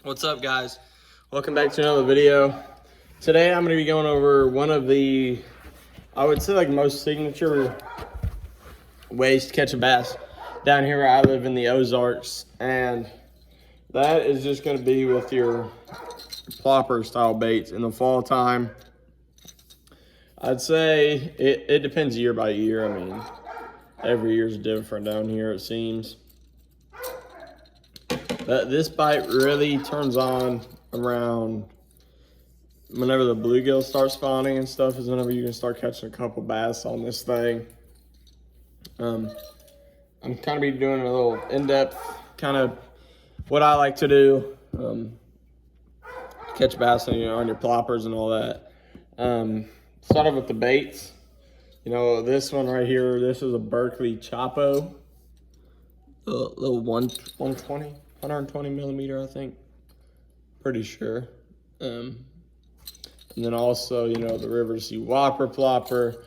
What's up, guys? Welcome back to another video. Today I'm going to be going over one of the, I would say, like most signature ways to catch a bass down here where I live in the Ozarks, and that is just going to be with your plopper style baits in the fall time. I'd say it depends year by year. I mean, every year is different down here, it seems. But this bite really turns on around whenever the bluegills start spawning and stuff, is whenever you can start catching a couple bass on this thing. I'm kind of be doing a little in-depth kind of what I like to do, catch bass on your ploppers and all that. Start off with the baits. You know, this one right here, this is a Berkley Chapo, a little 120 millimeter, I think, pretty sure. And then also, you know, the River Sea Whopper plopper.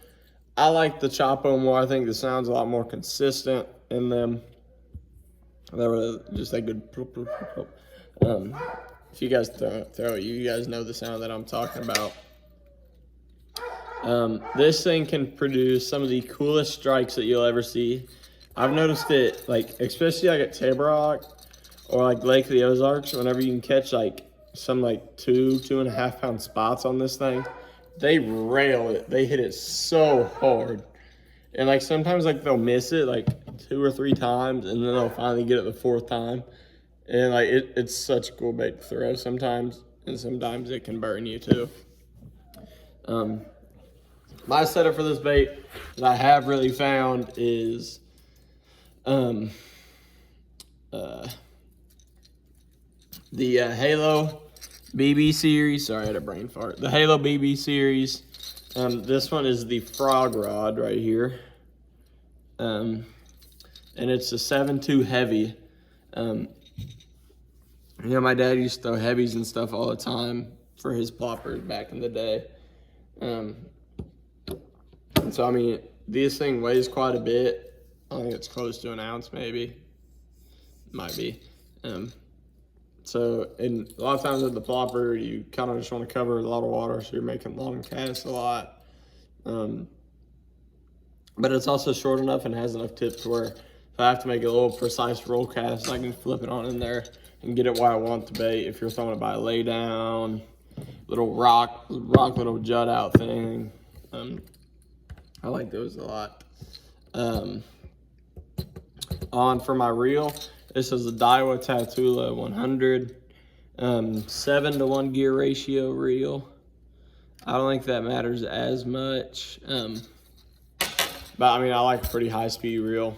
I like the Chapo more. I think the sound's a lot more consistent in them. They were just that good. If you guys throw it, you guys know the sound that I'm talking about. This thing can produce some of the coolest strikes that you'll ever see. I've noticed it, like, especially like at Table Rock or like Lake of the Ozarks, whenever you can catch like some like 2.5 pound spots on this thing, they rail it. They hit it so hard. And like sometimes like they'll miss it like 2 or 3 times, and then they'll finally get it the 4th time. And like it's such a cool bait to throw sometimes, and sometimes it can burn you too. My setup for this bait that I have really found is the Halo BB series. Sorry, I had a brain fart. The Halo BB series. This one is the Frog Rod right here. And it's a 7.2 heavy. You know, my dad used to throw heavies and stuff all the time for his ploppers back in the day. And so, I mean, this thing weighs quite a bit. I think it's close to an ounce, maybe. Might be. So, and a lot of times with the plopper, you kind of just want to cover a lot of water, so you're making long casts a lot. But it's also short enough and has enough tips where if I have to make a little precise roll cast, I can flip it on in there and get it where I want the bait. If you're throwing it by a lay down, little rock little jut out thing. I like those a lot. On for my reel, this is a Daiwa Tatula 100, 7-to-1 gear ratio reel. I don't think that matters as much, but I mean, I like a pretty high speed reel.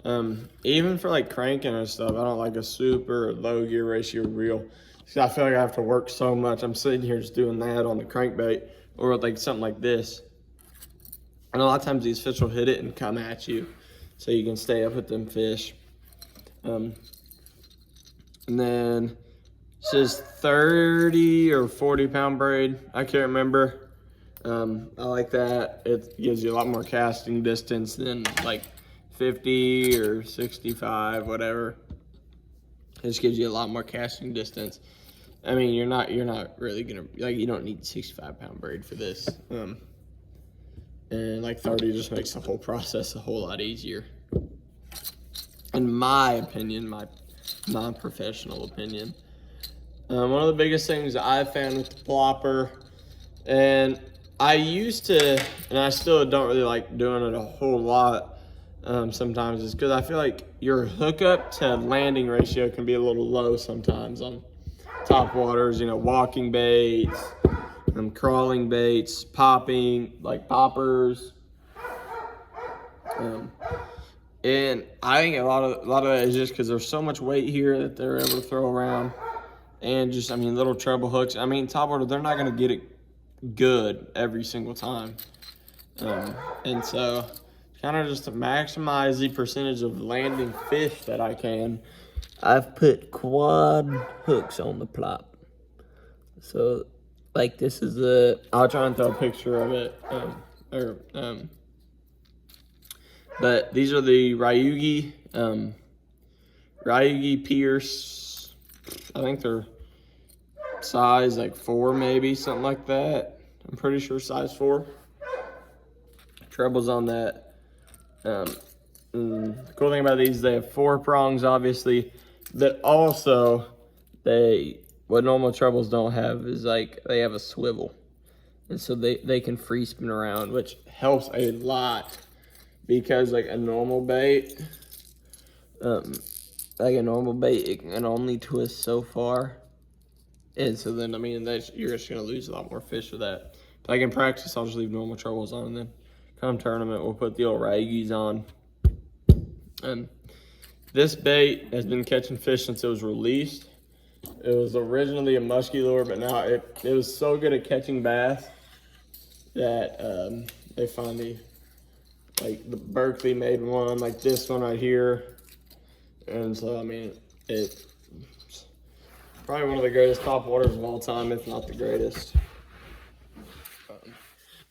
Even for like cranking and stuff, I don't like a super low gear ratio reel. See, I feel like I have to work so much. I'm sitting here just doing that on the crankbait or like something like this. And a lot of times these fish will hit it and come at you, so you can stay up with them fish. And then it says 30 or 40 pound braid. I can't remember. I like that. It gives you a lot more casting distance than like 50 or 65, whatever. It just gives you a lot more casting distance. I mean, you're not really gonna, like, you don't need 65 pound braid for this. And like 30 just makes the whole process a whole lot easier. In my opinion, my non-professional opinion. One of the biggest things I've found with the plopper, and I used to, and I still don't really like doing it a whole lot sometimes, is because I feel like your hookup to landing ratio can be a little low sometimes on top waters, you know, walking baits, crawling baits, popping, like poppers. And I think a lot of that is just because there's so much weight here that they're able to throw around. And just, I mean, little treble hooks. I mean, topwater, they're not going to get it good every single time. And so, kind of just to maximize the percentage of landing fish that I can, I've put quad hooks on the plop. So, like, this is I'll try and throw a picture of it. But these are the Ryugi Pierce. I think they're size like 4 maybe, something like that. I'm pretty sure size 4. Trebles on that. The cool thing about these, they have 4 prongs, obviously, but also what normal trebles don't have is like they have a swivel, and so they can free spin around, which helps a lot because like a normal bait, it can only twist so far, and so then I mean you're just gonna lose a lot more fish with that. But like in practice, I'll just leave normal trebles on, and then come tournament, we'll put the old raggies on. This bait has been catching fish since it was released. It was originally a musky lure, but now it was so good at catching bass that they finally, like the Berkley made one, like this one right here. And so, I mean, it's probably one of the greatest top waters of all time, if not the greatest.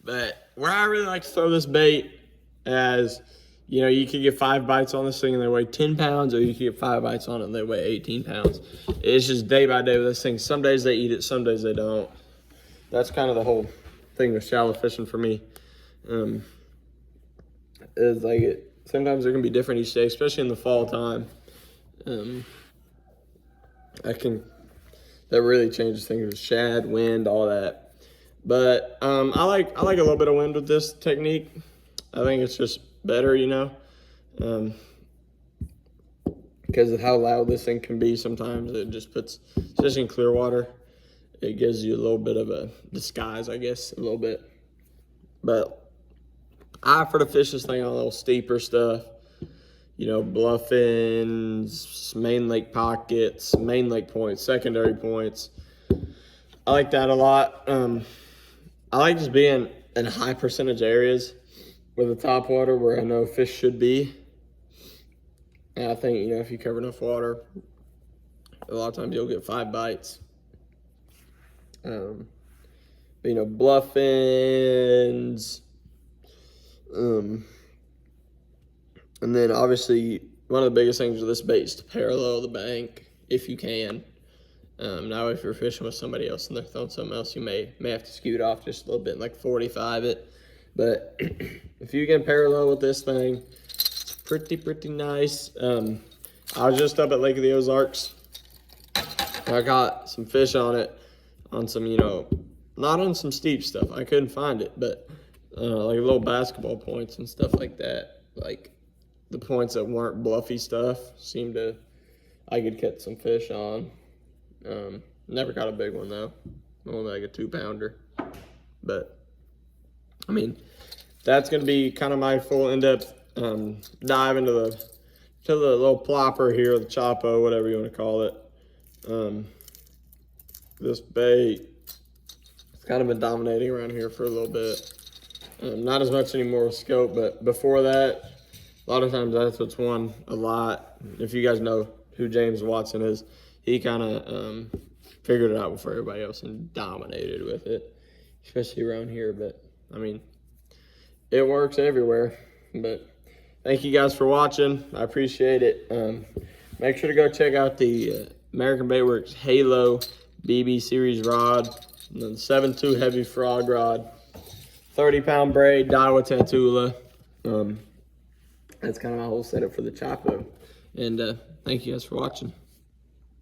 But where I really like to throw this bait as, you know, you can get 5 bites on this thing and they weigh 10 pounds, or you can get 5 bites on it and they weigh 18 pounds. It's just day by day with this thing. Some days they eat it, some days they don't. That's kind of the whole thing with shallow fishing for me. Is like sometimes they're gonna be different each day, especially in the fall time. That really changes things with shad, wind, all that. But I like a little bit of wind with this technique. I think it's just better, you know, because of how loud this thing can be. Sometimes it just puts, especially in clear water, it gives you a little bit of a disguise, I guess, a little bit. But I prefer to fish this thing on a little steeper stuff, you know, bluffins, main lake pockets, main lake points, secondary points. I like that a lot. I like just being in high percentage areas with the top water where I know fish should be. And I think, you know, if you cover enough water, a lot of times you'll get 5 bites. But, you know, bluffins. And then obviously one of the biggest things with this bait is to parallel the bank if you can. Now if you're fishing with somebody else and they're throwing something else, you may have to scoot off just a little bit, like 45 it. But if you can parallel with this thing, it's pretty nice. I was just up at Lake of the Ozarks. I caught some fish on it, on some, you know, not on some steep stuff. I couldn't find it, but like little basketball points and stuff like that. Like the points that weren't bluffy stuff I could catch some fish on. Never caught a big one though, only like a 2-pounder. But I mean, that's gonna be kind of my full in-depth dive into the little plopper here, the Chapo, whatever you want to call it. This bait, it's kind of been dominating around here for a little bit. Not as much anymore with scope, but before that, a lot of times that's what's won a lot. If you guys know who James Watson is, he kind of figured it out before everybody else and dominated with it, especially around here. But I mean, it works everywhere. But thank you guys for watching. I appreciate it. Make sure to go check out the American Baitworks Halo BB Series rod, and then 7.2 heavy frog rod, 30-pound braid, Daiwa Tatula. That's kind of my whole setup for the Chapo. And thank you guys for watching.